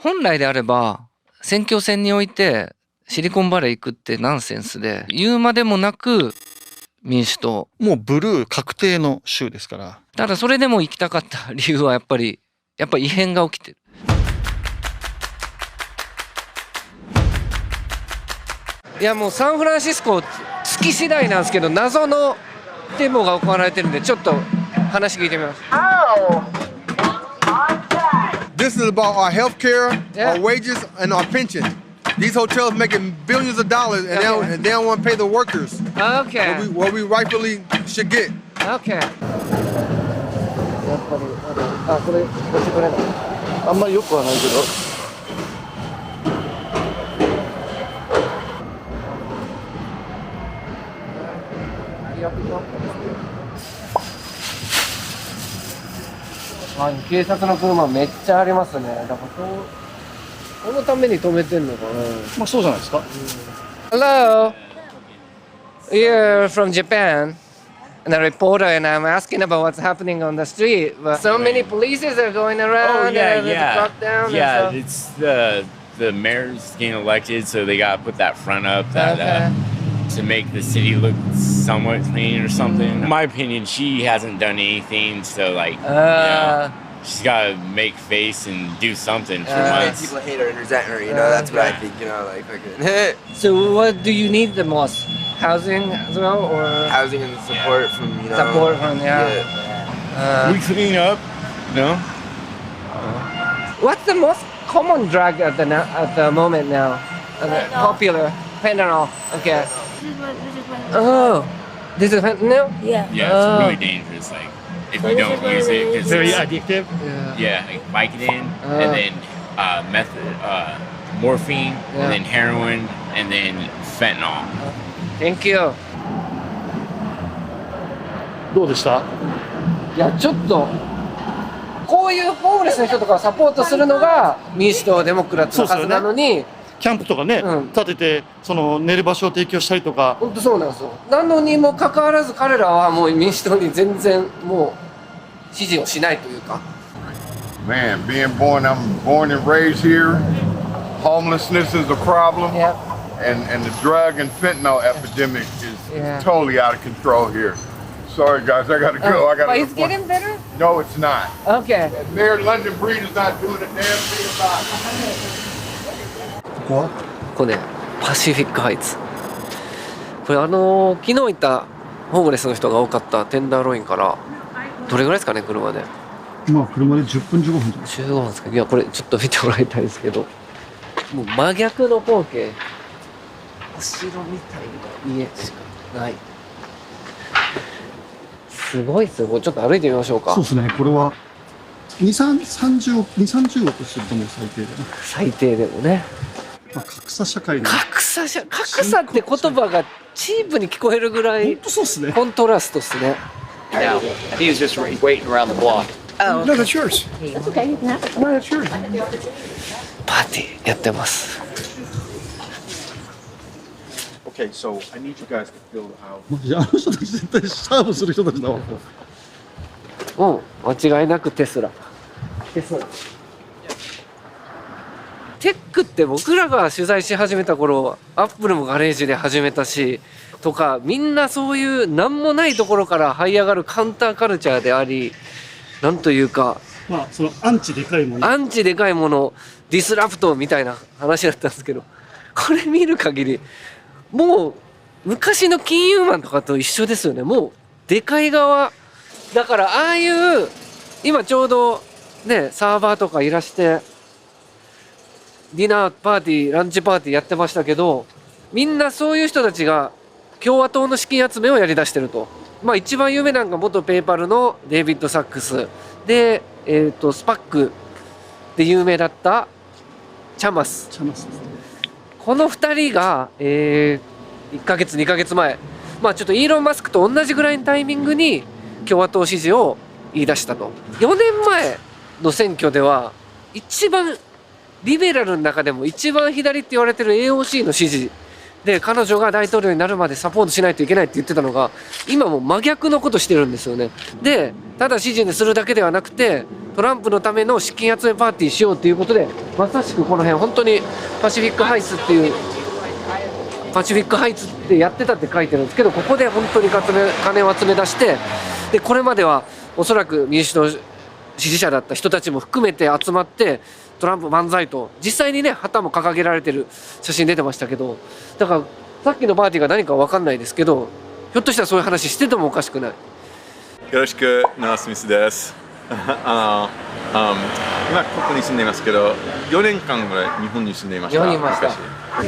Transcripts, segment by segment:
本来であれば選挙戦においてシリコンバレー行くってナンセンスで、言うまでもなく民主党。もうブルー確定の州ですから。ただそれでも行きたかった理由はやっぱり異変が起きてる。いやもうサンフランシスコ月次第なんですけど、謎のデモが行われてるんで、ちょっと話聞いてみます。This is about our health care, our wages, and our pension. These hotels making billions of dollars, and they don't want to pay the workers. Okay. What we rightfully should get. Okay. やっぱりこれ押してくれない。あんまりよくはないけど。警察の車めっちゃありますね。だからこのために止めてんのかな。まあそうじゃないですか。Hello, you're from Japan, and a reporter, and I'm asking about what's happening on the street. But so many polices are going around. Oh yeah, and yeah, crack down yeah. and It's the mayor's getting elected, so they gotta put that front up that to make the city look somewhat clean or something. In my opinion, she hasn't done anything, so like, you know, she's gotta make face and do something for once. People hate her and resent her, you know, that's what I think, you know, like fucking. So what do you need the most? Housing as well, or Housing and support from, you know. support from We clean up, you know. What's the most common drug at the moment now? Popular fentanyl. Okay. Oh, this is fentanyl? Yeah. Yeah, it's really dangerous. Like if you don't use it, cause Very it's, addictive. yeah, like Vicodin, and then morphine, and then heroin, and then fentanyl. Thank you. どうでした？いやちょっとこういうホームレスの人とかをサポートするのが民主党デモクラットのはずなのに、キャンプとかね、建ててその寝る場所を提供したりとか。本当そうなんですよ。なのにもかかわらず彼らはもう民主党に全然もう支持をしないというか。Man, I'm born and raised here. Homelessness is a problem, and the drug and fentanyl epidemic is totally out of control here. Sorry guys, I gotta go. I gotta. But it's getting better? No, it's not. Okay. Mayor London Breed is not doing a damn thing about it. ここね、パシフィックハイツ。これ昨日行ったホームレスの人が多かったテンダーロインからどれぐらいですかね、車で。まあ車で10分15分。15分ですか。いやこれちょっと見てもらいたいんですけど、もう真逆の光景。お城みたいな家しかない。すごいすごい。ちょっと歩いてみましょうか。そうですね。これは30億すると思う最低でね。最低でもね。まあ格差社会の。格差って言葉がチープに聞こえるぐらい。本当そうですね。コントラストですね。Now, he was just waiting around the block. Oh, No, that's yours. That's okay, you can have it. No, that's yours. パーティーやってます。Okay, so I need you guys to fill out. あの人たち絶対サーブする人たちだわ。うん、間違いなくテスラ。テックって僕らが取材し始めた頃、アップルもガレージで始めたしとか、みんなそういう何もないところから這い上がるカウンターカルチャーであり、なんというか、まあそのアンチでかいもの。アンチでかいもの、ディスラプトみたいな話だったんですけど、これ見る限りもう昔の金融マンとかと一緒ですよね。もうでかい側だから、ああいう今ちょうどねサーバーとかいらしてディナーパーティーランチパーティーやってましたけど、みんなそういう人たちが共和党の資金集めをやりだしてると。まあ一番有名なのが元ペイパルのデイビッド・サックスで、スパックで有名だったチャマス。この2人が、1ヶ月2ヶ月前、まあちょっとイーロン・マスクと同じぐらいのタイミングに共和党支持を言い出したと。4年前の選挙では一番リベラルの中でも一番左って言われてる AOC の支持で、彼女が大統領になるまでサポートしないといけないって言ってたのが、今もう真逆のことしてるんですよね。でただ支持するだけではなくてトランプのための資金集めパーティーしようということでまさしくこの辺本当にパシフィックハイツってやってたって書いてるんですけどここで本当に金を集め出してでこれまではおそらく民主党支持者だった人たちも含めて集まってトランプ万歳と実際にね旗も掲げられてる写真出てましたけどだからさっきのパーティーが何か分かんないですけどひょっとしたらそういう話しててもおかしくない。よろしく、ナースミスです。今ここに住んでいますけど、4年間ぐらい日本に住んでいました。昔。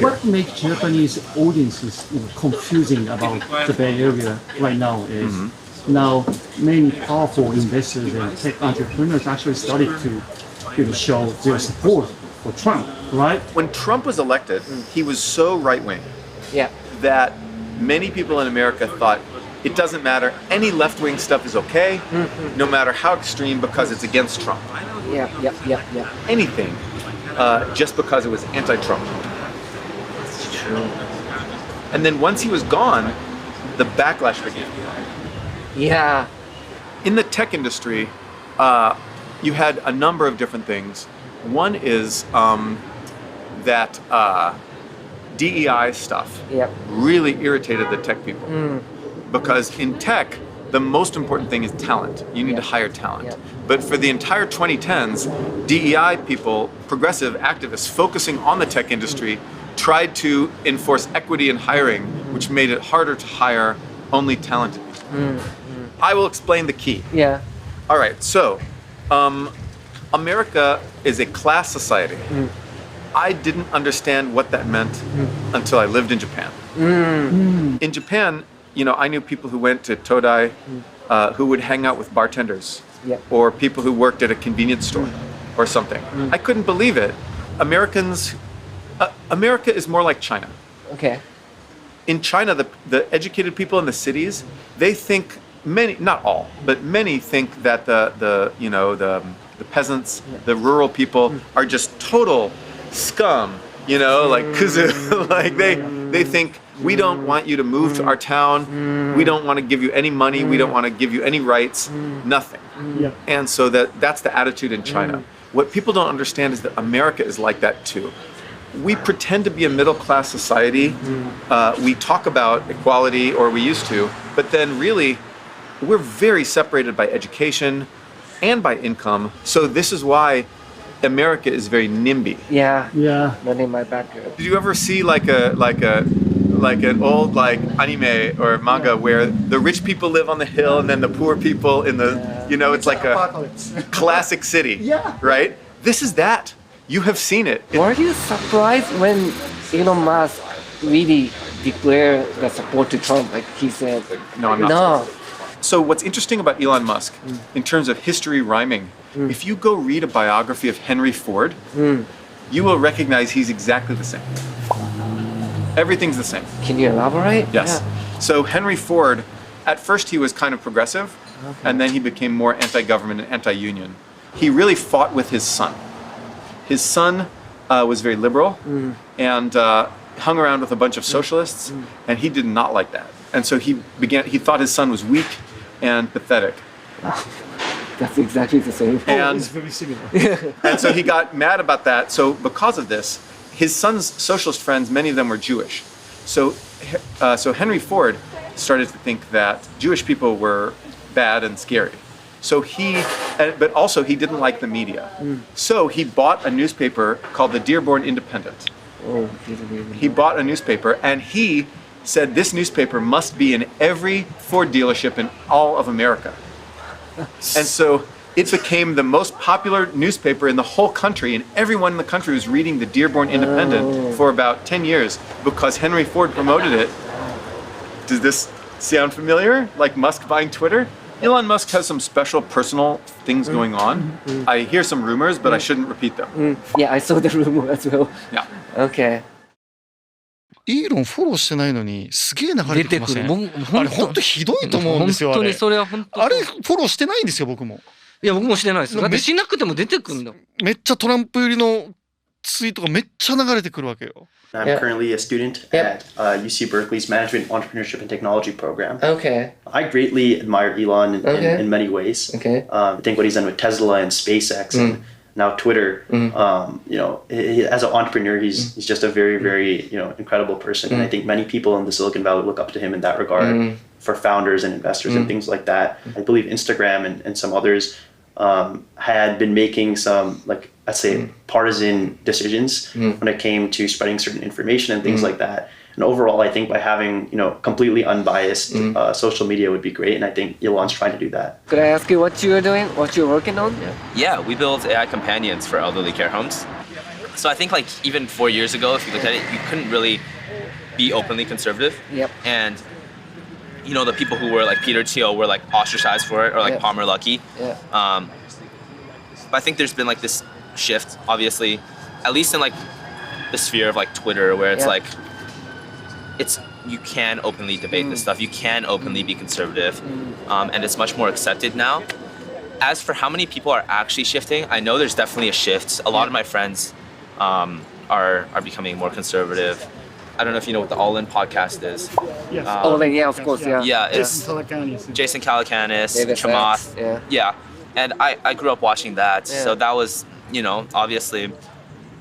What makes Japanese audiences confusing about the Bay Area right now is now many powerful investors and tech entrepreneurs actually started to show their support for Trump, right? When Trump was elected, he was so right-wing that many people in America thought it doesn't matter. Any left-wing stuff is okay, no matter how extreme, because it's against Trump. Yeah. Anything, just because it was anti-Trump. And then once he was gone, the backlash began. Yeah. In the tech industry, you had a number of different things. One is that DEI stuff really irritated the tech people. Because in tech, the most important thing is talent. You need to hire talent. But for the entire 2010s, DEI people, progressive activists focusing on the tech industry, tried to enforce equity in hiring, which made it harder to hire only talented people. I will explain the key. Yeah. All right, so America is a class society. I didn't understand what that meant until I lived in Japan. In Japan, you know, I knew people who went to Todai who would hang out with bartenders or people who worked at a convenience store or something. I couldn't believe it. America is more like China. Okay. In China, the educated people in the cities, they think many, not all, but many think that the peasants, the rural people are just total scum, you know, like kuzu. Like they think we don't want you to move to our town. We don't want to give you any money. We don't want to give you any rights. Nothing. And so that's the attitude in China. What people don't understand is that America is like that too. We pretend to be a middle-class society. We talk about equality, or we used to, but then really, we're very separated by education and by income. So this is why America is very NIMBY. Yeah. Not in my background. Did you ever see like an old like anime or manga where the rich people live on the hill and then the poor people in the, you know, it's like a classic city, right? This is that. You have seen it. Were you surprised when Elon Musk really declared the support to Trump? Like he said, No, I'm not. No. So what's interesting about Elon Musk in terms of history rhyming, if you go read a biography of Henry Ford, you will recognize he's exactly the same. Everything's the same. Can you elaborate? Yes. So Henry Ford, at first he was kind of progressive, and then he became more anti-government and anti-union. He really fought with his son. His son was very liberal and hung around with a bunch of socialists, and he did not like that. And so he thought his son was weak and pathetic. That's exactly the same. And It's very similar. and so he got mad about that. So because of this, his son's socialist friends, many of them were Jewish. So Henry Ford started to think that Jewish people were bad and scary. So but also he didn't like the media. So he bought a newspaper called the Dearborn Independent. He bought a newspaper and he said this newspaper must be in every Ford dealership in all of America. And so it became the most popular newspaper in the whole country, and everyone in the country was reading the Dearborn Independent for about 10 years because Henry Ford promoted it. Does this sound familiar? Like Musk buying Twitter? Elon Musk has some special personal things going on. I hear some rumors, but I shouldn't repeat them. Yeah, I saw the rumor as well. Yeah. Okay. イーロンフォローしてないのにすげえ流れてきません？あれ本当ひどいと思うんですよ。本当にそれは本当。あれフォローしてないんですよ僕も。いや僕もしてないです。だってしなくても出てくるんだ。めっちゃトランプ寄りのツイートがめっちゃ流れてくるわけよ。I'm currently a student at UC Berkeley's Management, Entrepreneurship, and Technology program. Okay. I greatly admire Elon in many ways. Okay. I think what he's done with Tesla and SpaceX and now Twitter, as an entrepreneur, he's just a very, very, incredible person. And I think many people in the Silicon Valley look up to him in that regard for founders and investors and things like that. I believe Instagram and some others had been making some, let's say, partisan decisions when it came to spreading certain information and things like that. And overall, I think by having, completely unbiased social media would be great. And I think Elon's trying to do that. Could I ask you what you're doing, what you're working on? Yeah, we build AI companions for elderly care homes. So I think even 4 years ago, if you look at it, you couldn't really be openly conservative. Yep. And the people who were like Peter Thiel were ostracized for it, or Palmer Luckey. Yeah. But I think there's been this shift, obviously, at least in the sphere of Twitter, where it's you can openly debate this stuff. You can openly be conservative, and it's much more accepted now. As for how many people are actually shifting, I know there's definitely a shift. A lot of my friends are becoming more conservative. I don't know if you know what the All In podcast is. Yes. All In, yeah, of course, yeah. Yeah, it's Jason Calacanis, Chamath. Yeah. And I grew up watching that, so that was, obviously,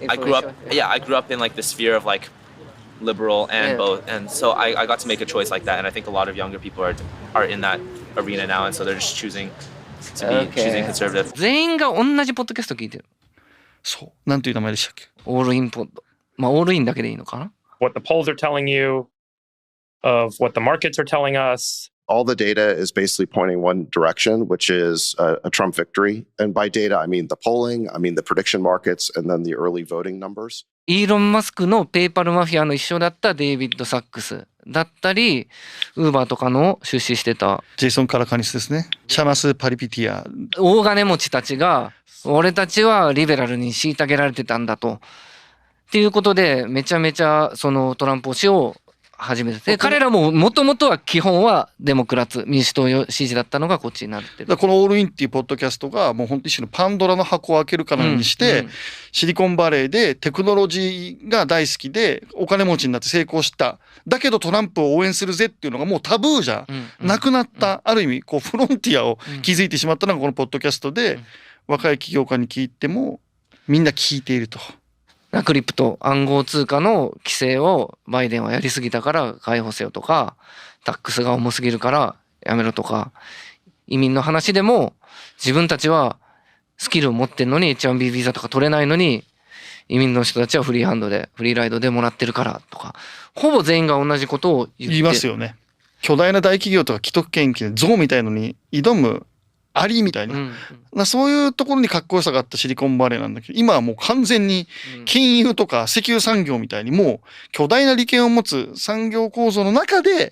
I grew up in the sphere of liberal and both, and so I got to make a choice like that, and I think a lot of younger people are in that arena now, and so they're just choosing conservative. 全員が同じポッドキャスト聞いてる。そう。なんていう名前でしたっけ？オールインポッド。オールインだけでいいのかな？ What the polls are telling you, of what the markets are telling us. All the data is basically pointing one direction, which is a Trump victory. And by data, I mean the polling, I mean the prediction markets, and then the early voting numbers. イーロン・マスクのペイパルマフィアの一緒だったデイビッド・サックスだったり、ウーバーとかの出資してたジェイソン・カラカニスですね。チャマス・パリピティア。大金持ちたちが、俺たちはリベラルに虐げられてたんだと。っていうことで、めちゃめちゃそのトランプ推しを始めて。で、彼らももともとは基本はデモクラツ、民主党支持だったのがこっちになってる。このオールインっていうポッドキャストがもう本当一種のパンドラの箱を開けるかのようにして、シリコンバレーでテクノロジーが大好きでお金持ちになって成功した。だけどトランプを応援するぜっていうのがもうタブーじゃなくなった。ある意味こうフロンティアを築いてしまったのがこのポッドキャストで、若い起業家に聞いてもみんな聞いていると。クリプト暗号通貨の規制をバイデンはやりすぎたから解放せよとか、タックスが重すぎるからやめろとか、移民の話でも自分たちはスキルを持ってんのに H1B ビザとか取れないのに移民の人たちはフリーハンドでフリーライドでもらってるからとか、ほぼ全員が同じことを言いますよね。巨大な大企業とか既得権益で象みたいのに挑むアリみたいな、そういうところにかっこよさがあったシリコンバレーなんだけど、今はもう完全に金融とか石油産業みたいにもう巨大な利権を持つ産業構造の中で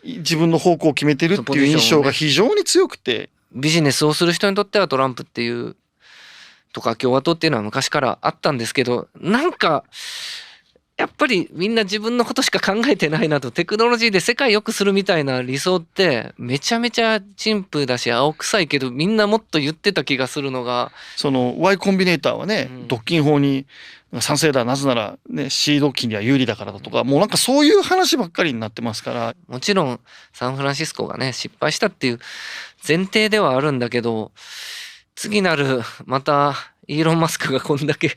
自分の方向を決めてるっていう印象が非常に強くて、ビジネスをする人にとってはトランプっていうとか共和党っていうのは昔からあったんですけど、なんかやっぱりみんな自分のことしか考えてないなと。テクノロジーで世界良くするみたいな理想ってめちゃめちゃ陳腐だし青臭いけど、みんなもっと言ってた気がするのが、その Y コンビネーターはね、独禁法に賛成だ、なぜならねシード機には有利だからだとか、もうなんかそういう話ばっかりになってますから。もちろんサンフランシスコがね失敗したっていう前提ではあるんだけど、次なるまたイーロン・マスクがこんだけ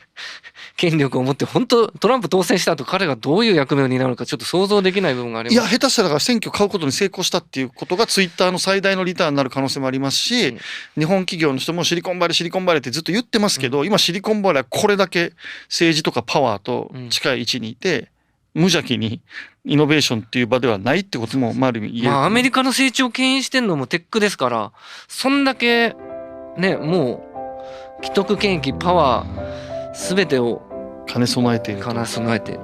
権力を持って、本当トランプ当選した後彼がどういう役目を担うのかちょっと想像できない部分があります。いや、下手したら選挙買うことに成功したっていうことがツイッターの最大のリターンになる可能性もありますし、日本企業の人もシリコンバレーってずっと言ってますけど、今シリコンバレーはこれだけ政治とかパワーと近い位置にいて、無邪気にイノベーションっていう場ではないってこともある意味言える。アメリカの成長を牽引してんのもテックですから、そんだけね、もう既得権益パワー全てを兼ね備えている。兼ね備えて